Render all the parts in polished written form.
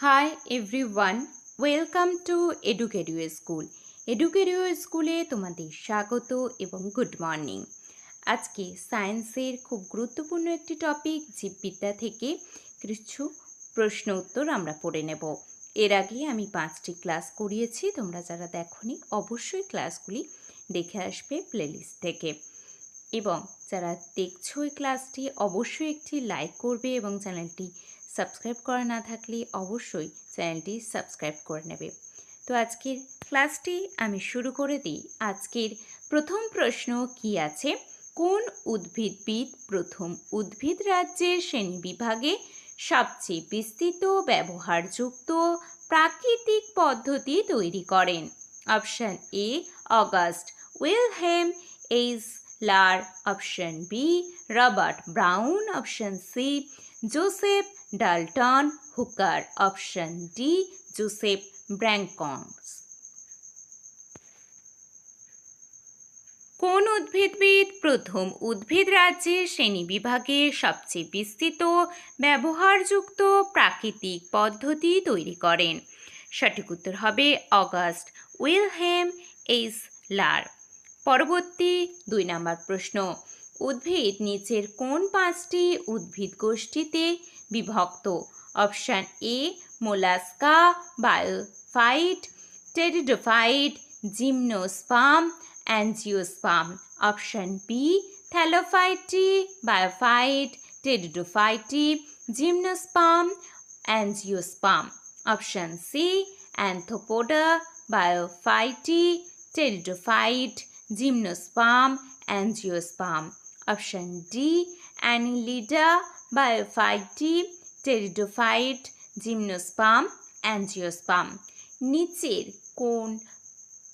Hi everyone, welcome to Educadio School. Educadio স্কুলে তোমাদের স্বাগত এবং গুড মর্নিং। আজকে সায়েন্সের খুব গুরুত্বপূর্ণ একটি টপিক জীববিদ্যা থেকে কিছু প্রশ্ন উত্তর আমরা পড়ে নেব। এর আগে আমি 5টি ক্লাস করিয়েছি, তোমরা যারা দেখোনি অবশ্যই ক্লাসগুলি দেখে আসবে প্লেলিস্ট থেকে। এবং যারা দেখছো এই ক্লাসটি অবশ্যই একটি লাইক করবে এবং চ্যানেলটি সাবস্ক্রাইব করা না থাকলে অবশ্যই চ্যানেলটি সাবস্ক্রাইব করে নেবে। তো আজকের ক্লাসটি আমি শুরু করে দিই। আজকের প্রথম প্রশ্ন কি আছে, কোন উদ্ভিদবিদ প্রথম উদ্ভিদ রাজ্যের শ্রেণীবিভাগে সবচেয়ে বিস্তৃত ব্যবহারযুক্ত প্রাকৃতিক পদ্ধতি তৈরি করেন? Option A August Wilhelm Eichler, option B Robert Brown, option C Joseph Dalton Hooker, option D Joseph Banks. কোন উদ্ভিদবিদ প্রথম উদ্ভিদ রাজ্যের শ্রেণীবিভাগে সবচেয়ে বিস্তৃত ব্যবহারযুক্ত প্রাকৃতিক পদ্ধতি তৈরি করেন? সঠিক উত্তর হবে অগাস্ট উইলহেম এইসলার। পরবর্তী 2 নম্বর প্রশ্ন, উদ্ভিদ নিচের কোন 5টি উদ্ভিদ গোষ্ঠীতে বিভক্ত? Option A mollusca, bryophyte, pteridophyte, gymnosperm, angiosperm, option B thallophyte, bryophyte, pteridophyte, gymnosperm, angiosperm, option C arthropoda, bryophyte, pteridophyte, gymnosperm, angiosperm, option D annelida, bryophyte, pteridophyte, gymnosperm, angiosperm. নিচের কোন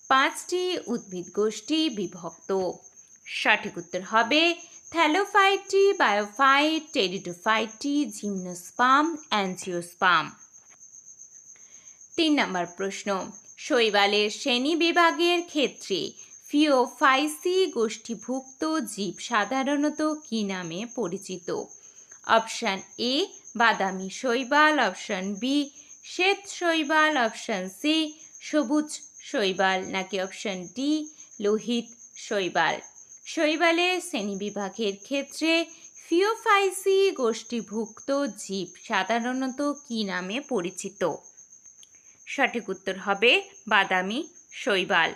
5টি উদ্ভিদ গোষ্ঠী বিভক্ত? সঠিক উত্তর হবে থ্যালোফাইটি, বায়োফাইট, টেরিডোফাইটি, জিমনোস্পার্ম, অ্যাঞ্জিওস্পার্ম। 3 নম্বর প্রশ্ন, শৈবালের শ্রেণীবিভাগের ক্ষেত্রে ফিওফাইসি গোষ্ঠীভুক্ত জীব সাধারণত কী নামে পরিচিত? অপশান এ বাদামি শৈবাল, অপশান বি শ্বেত শৈবাল, অপশান সি সবুজ শৈবাল, নাকি অপশান ডি লোহিত শৈবাল? শৈবালের শ্রেণীবিভাগের ক্ষেত্রে ফিওফাইসি গোষ্ঠীভুক্ত জীব সাধারণত কী নামে পরিচিত? সঠিক উত্তর হবে বাদামি শৈবাল।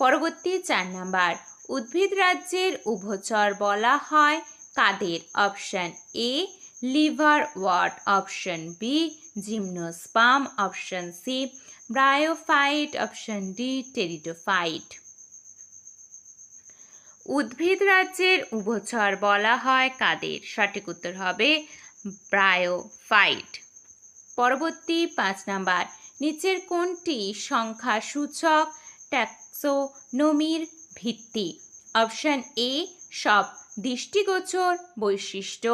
পরবর্তী 4 নাম্বার, উদ্ভিদ রাজ্যের উভচর বলা হয় কাদের? Option A liverwort, option B gymnosperm, option C bryophyte, option D pteridophyte. উদ্ভিদ রাজ্যের উভচর বলা হয় কাদের? সঠিক উত্তর হবে ব্রায়োফাইট। পরবর্তী 5 নাম্বার, নিচের কোনটি সংখ্যাসূচক ট্যাক্সোনমির ভিত্তি? অপশান এ সব দৃষ্টিগোচর বৈশিষ্ট্য,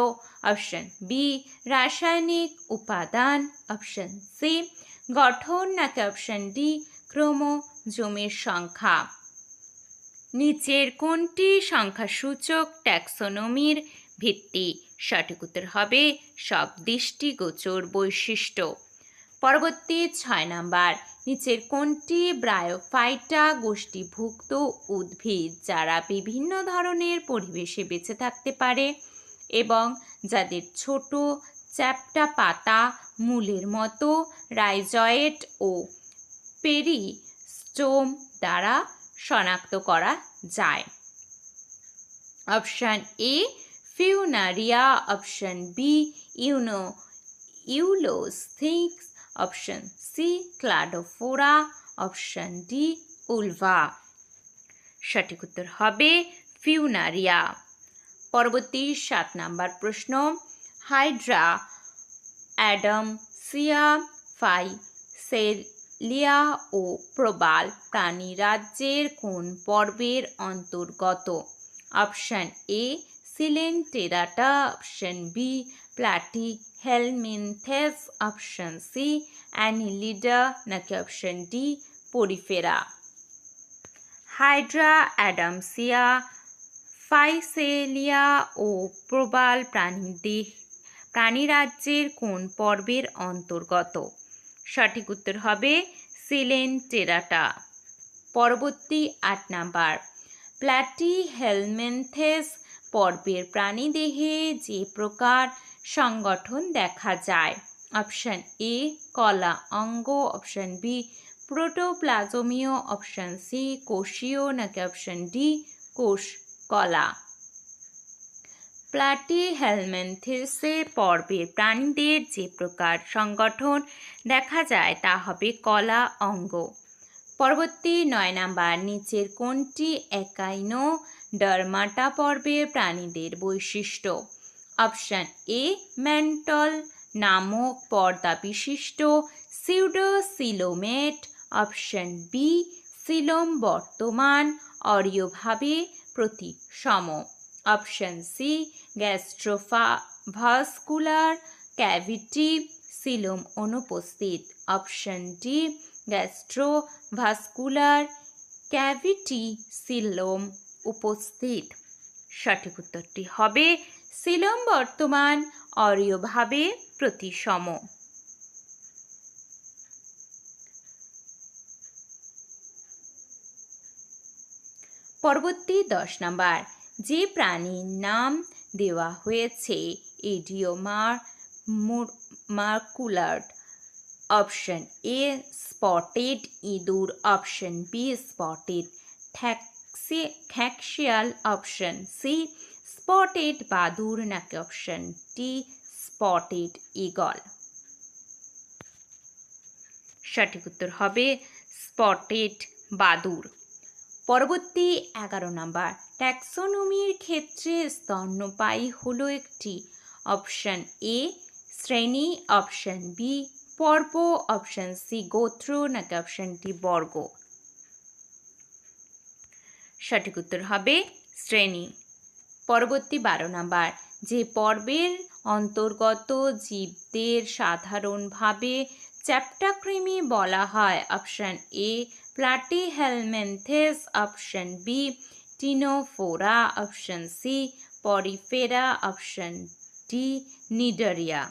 অপশান বি রাসায়নিক উপাদান, অপশান সি গঠন, নাকি অপশান ডি ক্রোমোজোমের সংখ্যা? নিচের কোনটি সংখ্যাসূচক ট্যাক্সোনমির ভিত্তি? সঠিক উত্তর হবে সব দৃষ্টিগোচর বৈশিষ্ট্য। পরবর্তী 6 নাম্বার, নিচের কোনটি ব্রায়োফাইটা গোষ্ঠীভুক্ত উদ্ভিদ যারা বিভিন্ন ধরনের পরিবেশে বেঁচে থাকতে পারে এবং যাদের ছোট চ্যাপ্টা পাতা মূলের মতো রাইজয়েড ও পেরিস্টোম দ্বারা শনাক্ত করা যায়? Option A funaria, option B ulothrix, option C cladophora, option D ulva. সঠিক উত্তর হবে ফিউনারিয়া। পরবর্তী 7 নাম্বার প্রশ্ন, হাইড্রা, অ্যাডামসিয়া, ফাইসেলিয়া ও প্রবাল প্রাণী রাজ্যের কোন পর্বের অন্তর্গত? Option A coelenterata, option B platyhelminthes, option C annelida, নাকি option D porifera? Hydra, adamsia, physalia ও প্রবাল প্রাণীরাজ্যের কোন পর্বের অন্তর্গত? সঠিক উত্তর হবে সিলেন্টেরাটা। পরবর্তী 8 নাম্বার, প্ল্যাটিহেলমিনথেস পর্বের প্রাণীদেহে যে প্রকার সংগঠন দেখা যায়? অপশন এ কলা অঙ্গ, অপশন বি প্রোটোপ্লাজমীয়, অপশন সি কোষীয়, নাকি অপশন ডি কোষ কলা। প্ল্যাটিহেলমিনথেসে পর্বের প্রাণীদের যে প্রকার সংগঠন দেখা যায় তা হবে কলা অঙ্গ। পরবর্তী 9 নাম্বার, নিচের কোনটি একাইনো ডার্মাটা পর্বের প্রাণীদের বৈশিষ্ট্য? অপশন এ ম্যান্টল নামক পর্দা বিশিষ্ট সিউডোসিলোমেট, অপশন বি সিলোম বর্তমান অরীয়ভাবে প্রতিসম, option C gastrovascular cavity coelom অনুপস্থিত, option D gastrovascular cavity coelom উপস্থিত। সঠিক উত্তরটি হবে সিলোম বর্তমান অরীয়ভাবে প্রতিসম। পরবর্তী 10 নাম্বার, যে প্রাণীর নাম দেওয়া হয়েছে এডিওমার্কুলার, অপশন এ স্পটেড ইঁদুর, অপশন বি স্পটেড খ্যাঁকশিয়াল, অপশন সি স্পটেড বাদুর, নাকি অপশন ডি স্পটেড ঈগল। সঠিক উত্তর হবে স্পটেড বাদুর। পরবর্তী 11 নাম্বার, ট্যাক্সোনমির ক্ষেত্রে স্তন্যপায়ী হলো একটি, অপশন এ শ্রেণী, অপশন বি পর্ব, অপশন সি গোত্র, নাকি অপশন ডি বর্গ। সঠিক উত্তর হবে শ্রেণী। পরবর্তী 12 নাম্বার, যে পর্বের অন্তর্গত জীবদের সাধারণভাবে চ্যাপ্টাকৃমি বলা হয়? Option A platyhelminthes, option B ctenophora, option C porifera, option D cnidaria.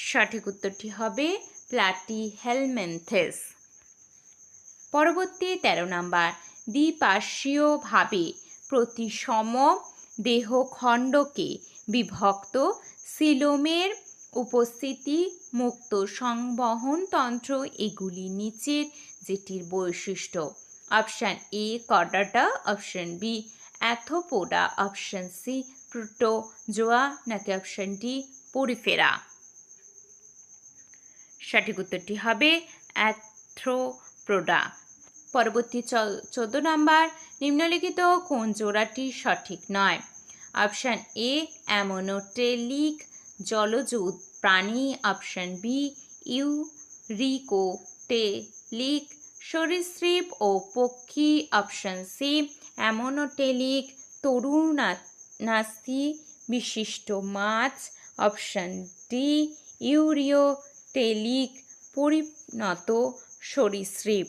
সঠিক উত্তরটি হবে প্ল্যাটিহেলমিনথেস। পরবর্তী 13 নাম্বার, দ্বিপার্শ্বীয়ভাবে প্রতিসম দেহখণ্ডকে বিভক্ত সিলোমের উপস্থিতি মুক্ত সংবহনতন্ত্র এগুলি নিচের যেটির বৈশিষ্ট্য? Option A chordata, option B arthropoda, option C protozoa, নাকি অপশন ডি পরিফেরা। সঠিক উত্তরটি হবে অ্যাথ্রোপোডা। পরবর্তী 14 নাম্বার, নিম্নলিখিত কোন জোড়াটি সঠিক নয়? অপশন এ অ্যামোনোটেলিক জলজ প্রাণী, অপশন বি ইউরিকোটেলিক সরীসৃপ ও পক্ষী, অপশন সি অ্যামোনোটেলিক তরুণাস্থি বিশিষ্ট মাছ, অপশন ডি ইউরিওটেলিক পরিণত সরীসৃপ।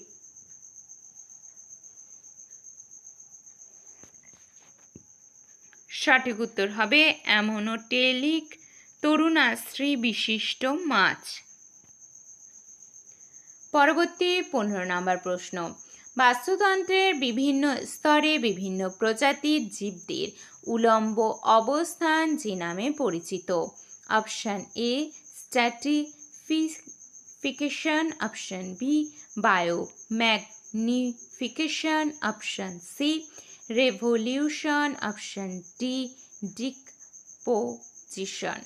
সঠিক উত্তর হবে অ্যামোনোটেলিক তরুণাশ্রী বিশিষ্ট মাছ। পরবর্তী 15 নম্বর প্রশ্ন, বাস্তুতন্ত্রের বিভিন্ন স্তরে বিভিন্ন প্রজাতির জীবদের উলম্ব অবস্থান যে নামে পরিচিত? Option A stratification, option B biomagnification, option C revolution, option D decomposition.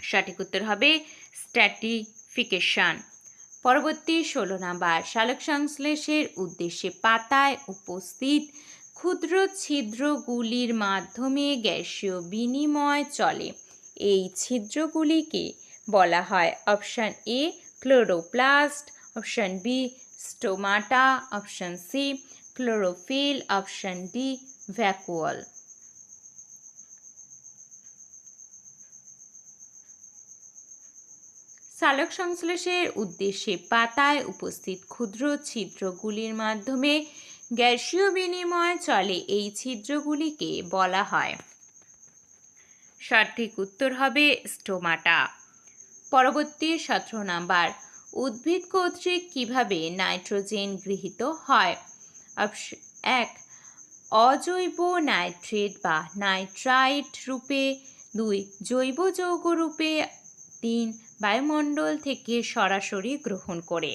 সঠিক উত্তর হবে স্ট্র্যাটিফিকেশন। পরবর্তী 16 নাম্বার, সালোকসংশ্লেষের উদ্দেশ্যে পাতায় উপস্থিত ক্ষুদ্র ছিদ্রগুলির মাধ্যমে গ্যাসীয় বিনিময় চলে, এই ছিদ্রগুলিকে বলা হয়? Option A chloroplast, option B stomata, option C chlorophyll, option D vacuole. সালোক সংশ্লেষের উদ্দেশ্যে পাতায় উপস্থিত ক্ষুদ্র ছিদ্রগুলির মাধ্যমে গ্যাসীয় বিনিময় চলে, এই ছিদ্রগুলিকে বলা হয়? সঠিক উত্তর হবে স্টোমাটা। পরবর্তী 17 নাম্বার, উদ্ভিদ কর্তৃক কিভাবে নাইট্রোজেন গৃহীত হয়? অপশন 1, অজৈব নাইট্রেট বা নাইট্রাইট রূপে, 2 জৈব যৌগ রূপে, 3 বায়ুমণ্ডল থেকে সরাসরি গ্রহণ করে।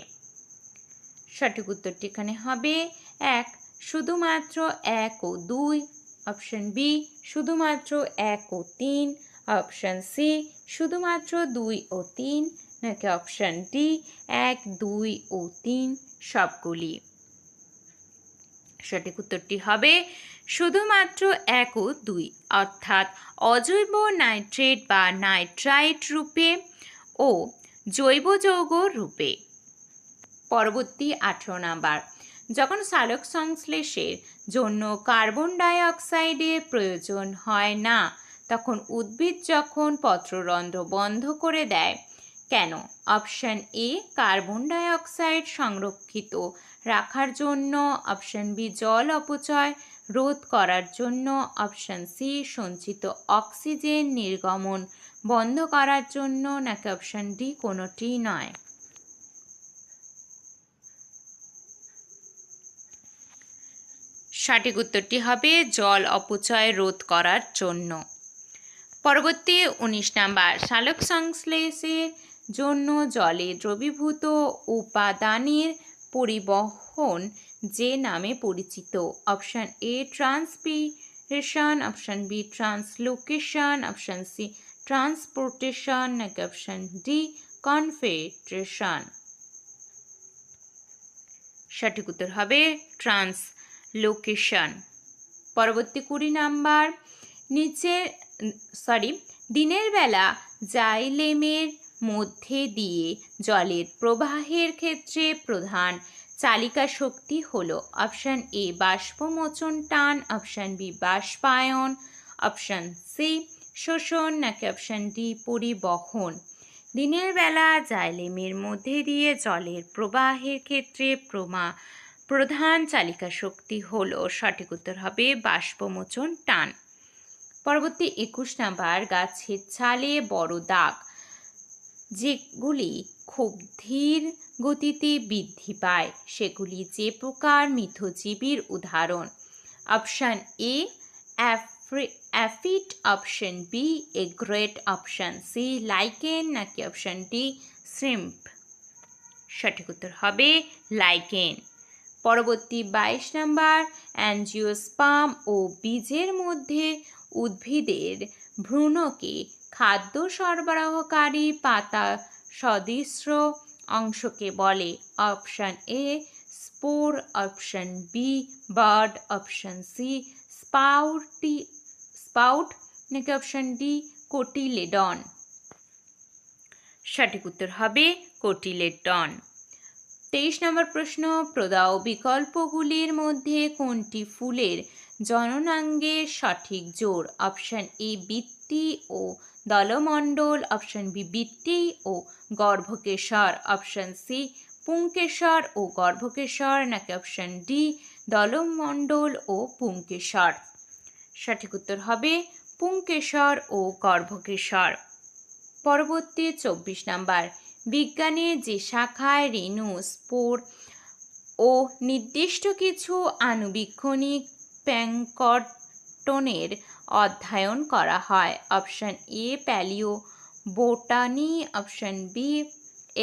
সঠিক উত্তরটি এখানে হবে 1 শুধুমাত্র 1 ও 2, অপশন বি শুধুমাত্র 1 ও 3, অপশন সি শুধুমাত্র 2 ও 3, নাকি অপশন ডি 1, 2 ও 3 সবগুলি। সঠিক উত্তরটি হবে শুধুমাত্র 1 ও 2, অর্থাৎ অজৈব নাইট্রেট বা নাইট্রাইট রূপে ও জৈব যৌগ রূপে। পরবর্তী 18 নাম্বার, যখন সালোক সংশ্লেষের জন্য কার্বন ডাই অক্সাইডের প্রয়োজন হয় না, তখন উদ্ভিদ যখন পত্ররন্ধ্র বন্ধ করে দেয় কেন? Option A carbon dioxide সংরক্ষিত রাখার জন্য, অপশন বি জল অপচয় রোধ করার জন্য, অপশন সি সঞ্চিত অক্সিজেন নির্গমন বন্ধ করার জন্য, নাকি অপশন ডি কোনোটি নয়। সঠিক উত্তরটি হবে জল অপচয় রোধ করার জন্য। পরবর্তী 19 নাম্বার, সালোক সংশ্লেষের জন্য জলে দ্রবীভূত উপাদানের পরিবহন যে নামে পরিচিত? Option A transpiration, option B translocation, option C transportation, নাকি অপশন ডি কনফেডারেশন। সঠিক উত্তর হবে ট্রান্সলোকেশন। পরবর্তী 20 নাম্বার, দিনের বেলা জাইলেমের মধ্যে দিয়ে জলের প্রবাহের ক্ষেত্রে প্রধান চালিকা শক্তি হল? অপশন এ বাষ্পমোচন টান, অপশন বি বাষ্পায়ন, অপশন সি শোষণ, নাকি অপশন ডি পরিবহন। দিনের বেলা জাইলেমের মধ্যে দিয়ে জলের প্রবাহের ক্ষেত্রে প্রধান চালিকা শক্তি হল, সঠিক উত্তর হবে বাষ্পমোচন টান। পরবর্তী 21 নাম্বার, গাছের ছালে বড় দাগ যেগুলি খুব ধীর গতিতে বৃদ্ধি পায় সেগুলি যে প্রকার মিথজীবীর উদাহরণ? Option A aphid, option B egret, option C lichen, নাকি অপশন ডি শ্রিম্প। সঠিক উত্তর হবে লাইকেন। পরবর্তী 22 নাম্বার, অ্যাঞ্জিওস্পার্ম ও বীজের মধ্যে উদ্ভিদের ভ্রূণকে খাদ্য সরবরাহকারী পাতা সদৃশ্য অংশকে বলে? Option A spore, option B bird, option C spout, নাকি অপশন ডি কোটিলেডন। সঠিক উত্তর হবে কোটিলেডন। 23 নম্বর প্রশ্ন, প্রদত্ত বিকল্পগুলির মধ্যে কোনটি ফুলের জননাঙ্গের সঠিক জোড়? অপশন এ বৃত্তি ও দলমণ্ডল, অপশন বি বৃত্তি ও গর্ভকেশর, অপশন সি পুংকেশর ও গর্ভকেশর, নাকি অপশন ডি দলমণ্ডল ও পুংকেশর। সঠিক উত্তর হবে পুংকেশর ও গর্ভকেশর। পরবর্তী 24 নাম্বার, বিজ্ঞানের যে শাখায় রেণু, স্পোর ও নির্দিষ্ট কিছু আণুবীক্ষণিক প্ল্যাঙ্কটনের অধ্যয়ন করা হয়? Option A palaeobotany, option B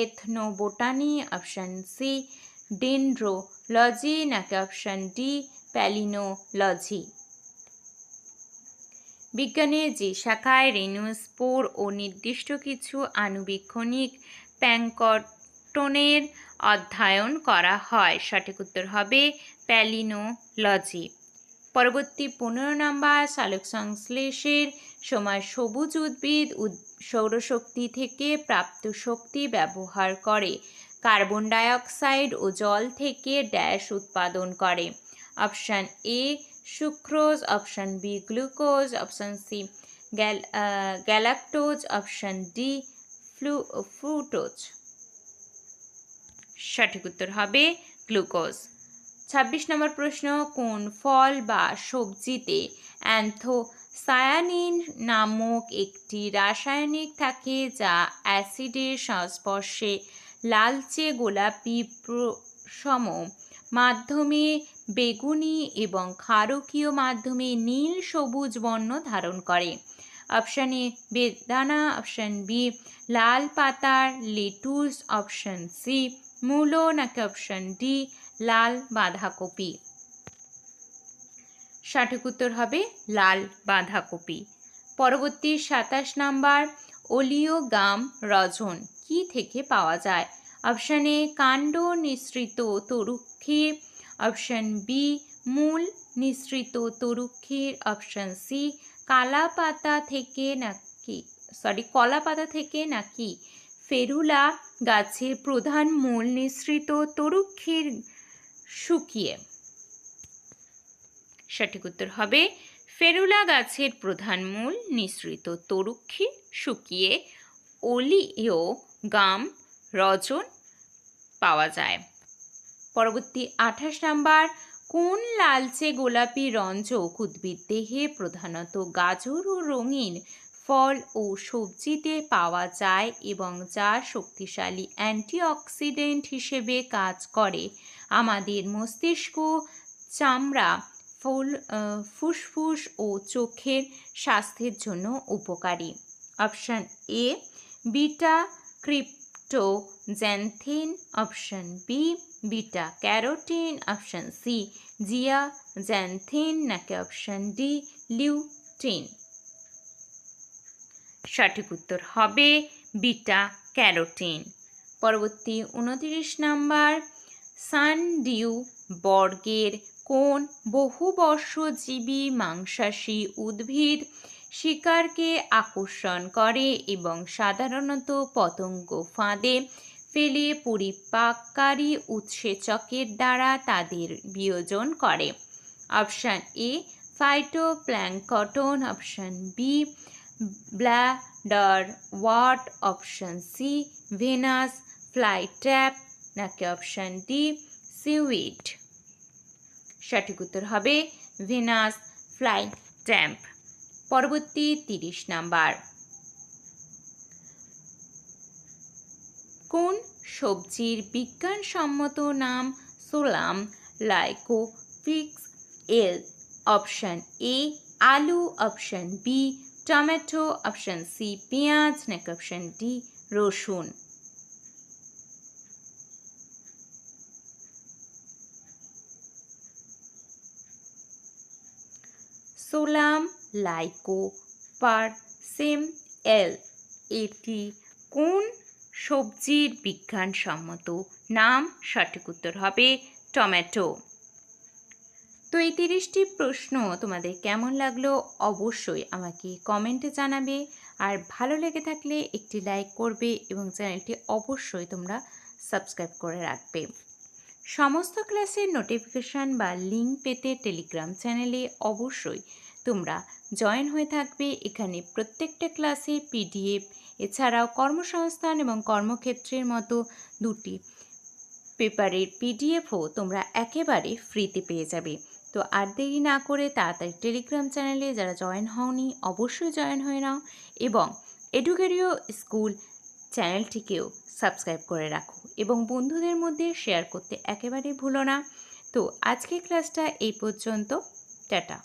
ethnobotany, option C dendrology, নাকি অপশন ডি প্যালিনোলজি। বিজ্ঞানের যে শাখায় রেণু, স্পোর ও নির্দিষ্ট কিছু আণুবীক্ষণিক প্ল্যাঙ্কটনের অধ্যয়ন করা হয়, সঠিক উত্তর হবে প্যালিনোলজি। পরবর্তী 15 নাম্বার, সালোক সংশ্লেষের সময় সবুজ উদ্ভিদ সৌরশক্তি থেকে প্রাপ্ত শক্তি ব্যবহার করে কার্বন ডাই অক্সাইড ও জল থেকে ড্যাশ উৎপাদন করে? Option A sucrose, option B glucose, option C galactose, option D fructose. সঠিক উত্তর হবে গ্লুকোজ। 26 নম্বর প্রশ্ন, কোন ফল বা সবজিতে অ্যান্থোসায়ানিন নামক একটি রাসায়নিক থাকে যা অ্যাসিডের সংস্পর্শে লালচে গোলাপি প্রশম মাধ্যমে বেগুনি এবং ক্ষারকীয় মাধ্যমে নীল সবুজ বর্ণ ধারণ করে? অপশান এ বেদানা, অপশান বি লাল পাতার লেটুস, অপশান সি মূলো, নাকি অপশান ডি লাল বাঁধাকপি? সঠিক উত্তর হবে লাল বাঁধাকপি। পরবর্তী 27 নাম্বার, ওলিও গাম রজন কি থেকে পাওয়া যায়? অপশান এ কাণ্ড নিঃসৃত তরুক্ষীর, অপশান বি মূল নিঃসৃত তরুক্ষীর, অপশান সি কলা পাতা থেকে নাকি ফেরুলা গাছের প্রধান মূল নিঃসৃত তরুক্ষীর শুকিয়ে? সঠিক উত্তর হবে ফেরুলা গাছের প্রধান মূল নিঃসৃত তরুক্ষী শুকিয়ে ওলিও গাম রজন পাওয়া যায়। পরবর্তী 28 নাম্বার, কোন লালচে গোলাপি রঞ্জক উদ্ভিদ দেহে প্রধানত গাজর ও রঙিন ফল ও সবজিতে পাওয়া যায় এবং যা শক্তিশালী অ্যান্টিঅক্সিডেন্ট হিসেবে কাজ করে, আমাদের মস্তিষ্ক, চামড়া, ফুসফুস ও চোখের স্বাস্থ্যের জন্য উপকারী? Option A beta cryptoxanthin, option B beta carotene, option C zeaxanthin, নাকি অপশান ডি লিউটিন? সঠিক উত্তর হবে বিটা ক্যারোটিন। পরবর্তী 29 নাম্বার, সানডিউ বর্গের কোন বহুবর্ষজীবী মাংসাশী উদ্ভিদ শিকারকে আকর্ষণ করে এবং সাধারণত পতঙ্গ ফাঁদে ফেলে পরিপাককারী উৎসেচকের দ্বারা তাদের বিয়োজন করে? Option A phytoplankton, option B bladderwort, option C Venus flytrap, নাকি অপশান ডি সিউইড? সঠিক উত্তর হবে ভেনাস ফ্লাইট্র্যাপ। পরবর্তী 30 নাম্বার, কোন সবজির বিজ্ঞানসম্মত নাম সোলাম লাইকোপিক্স এল? অপশান এ আলু, option B tomato, option C পেঁয়াজ, নাকি অপশান ডি রসুন? সোলাম লাইকোপারসেম এল এটি কোন সবজির বিজ্ঞানসম্মত নাম? সঠিক উত্তর হবে টমেটো। তো এই 30টি প্রশ্ন তোমাদের কেমন লাগলো অবশ্যই আমাকে কমেন্টে জানাবে, আর ভালো লেগে থাকলে একটি লাইক করবে এবং চ্যানেলটি অবশ্যই তোমরা সাবস্ক্রাইব করে রাখবে। সমস্ত ক্লাসের নোটিফিকেশান বা লিঙ্ক পেতে টেলিগ্রাম চ্যানেলে অবশ্যই তোমরা জয়েন হয়ে থাকবে। এখানে প্রত্যেকটা ক্লাসের পিডিএফ, এছাড়াও কর্মসংস্থান এবং কর্মক্ষেত্রের মতো দুটি পেপারের পিডিএফও তোমরা একেবারে ফ্রিতে পেয়ে যাবে। তো আর দেরি না করে তাড়াতাড়ি টেলিগ্রাম চ্যানেলে যারা জয়েন হওনি অবশ্যই জয়েন হয়ে নাও এবং এডুকেরিও স্কুল চ্যানেলটিকেও সাবস্ক্রাইব করে রাখো এবং বন্ধুদের মধ্যে শেয়ার করতে একেবারে ভুলো না। তো আজকের ক্লাসটা এই পর্যন্ত, টাটা।